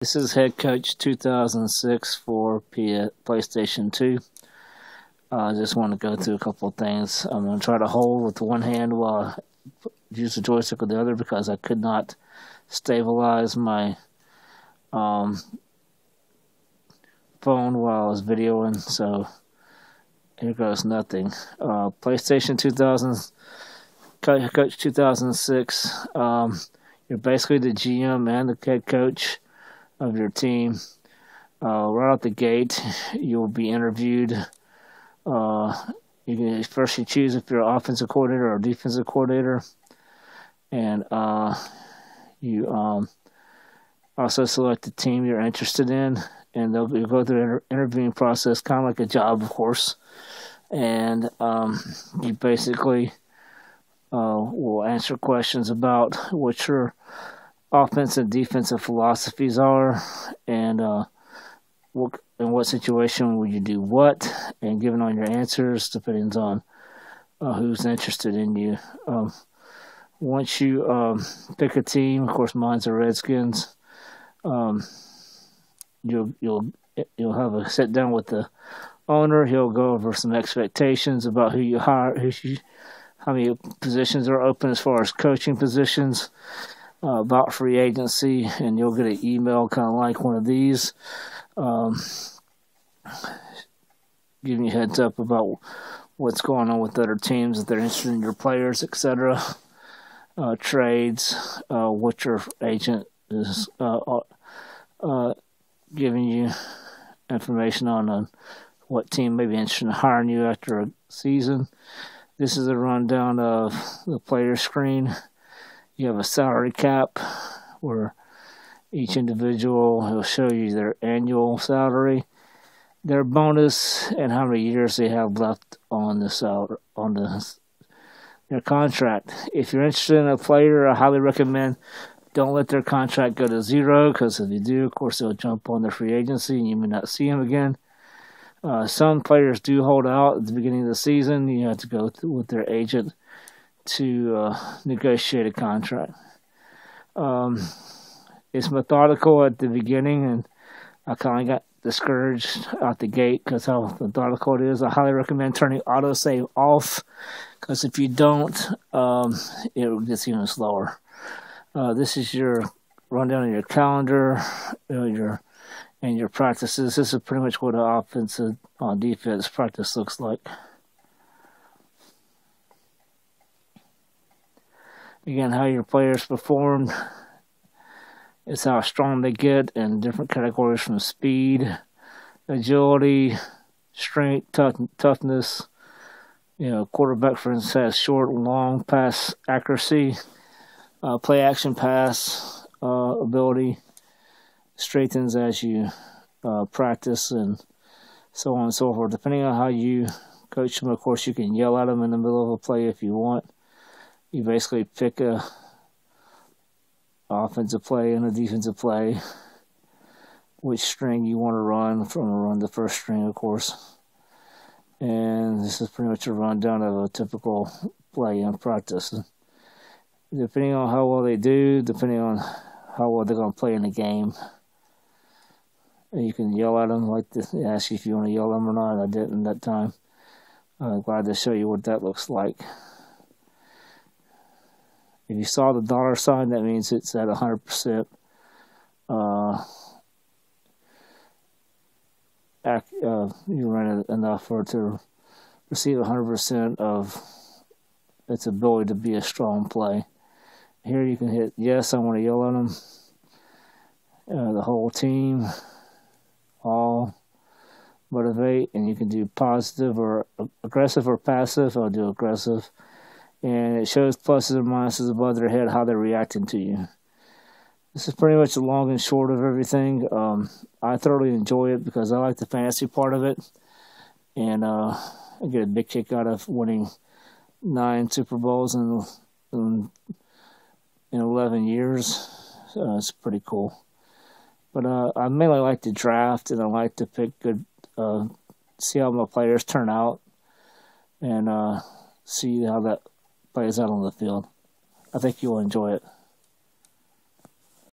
This is Head Coach 2006 for PlayStation 2. I just want to go through a couple of things. I'm going to try to hold with one hand while I use the joystick with the other because I could not stabilize my phone while I was videoing, so here goes nothing. PlayStation 2000, Coach 2006, you're basically the GM and the head coach of your team. Right out the gate, you'll be interviewed. You can first choose if you're an offensive coordinator or defensive coordinator, and you also select the team you're interested in, and you'll go through an interviewing process, kind of like a job, of course, and you basically will answer questions about what your offensive and defensive philosophies are, and in what situation will you do what, and given on your answers depends on who's interested in you. Once you pick a team, of course mine's the Redskins, you'll have a sit down with the owner. He'll go over some expectations about who you hire, how many positions are open as far as coaching positions, about free agency, and you'll get an email kind of like one of these, giving you a heads up about what's going on with other teams, if they're interested in your players, etc. Trades, what your agent is giving you information on what team may be interested in hiring you after a season. This is a rundown of the player screen. You have a salary cap where each individual will show you their annual salary, their bonus, and how many years they have left on their contract. If you're interested in a player, I highly recommend don't let their contract go to zero, because if you do, of course, they'll jump on their free agency and you may not see them again. Some players do hold out at the beginning of the season. You have to go with their agent to negotiate a contract. It's methodical at the beginning, and I kind of got discouraged out the gate because how methodical it is. I highly recommend turning autosave off, because if you don't, it gets even slower. This is your rundown of your calendar, and your practices. This is pretty much what an offensive on defense practice looks like. Again, how your players perform is how strong they get in different categories, from speed, agility, strength, toughness. Quarterback, for instance, has short and long pass accuracy, play action pass ability, strengthens as you practice, and so on and so forth. Depending on how you coach them, of course, you can yell at them in the middle of a play if you want. You basically pick a offensive play and a defensive play, which string you want to run the first string, of course. And this is pretty much a rundown of a typical play in practice. Depending on how well they do, depending on how well they're going to play in the game, and you can yell at them like this. Ask you if you want to yell at them or not. I didn't that time. I'm glad to show you what that looks like. If you saw the dollar sign, that means it's at 100%. You ran it enough for it to receive 100% of its ability to be a strong play. Here you can hit yes, I want to yell at them. The whole team, all, motivate, and you can do positive or aggressive or passive. I'll do aggressive. And it shows pluses and minuses above their head, how they're reacting to you. This is pretty much the long and short of everything. I thoroughly enjoy it because I like the fantasy part of it. And I get a big kick out of winning 9 Super Bowls in 11 years. So it's pretty cool. But I mainly like to draft, and I like to pick good, see how my players turn out, and see how that plays out on the field. I think you'll enjoy it.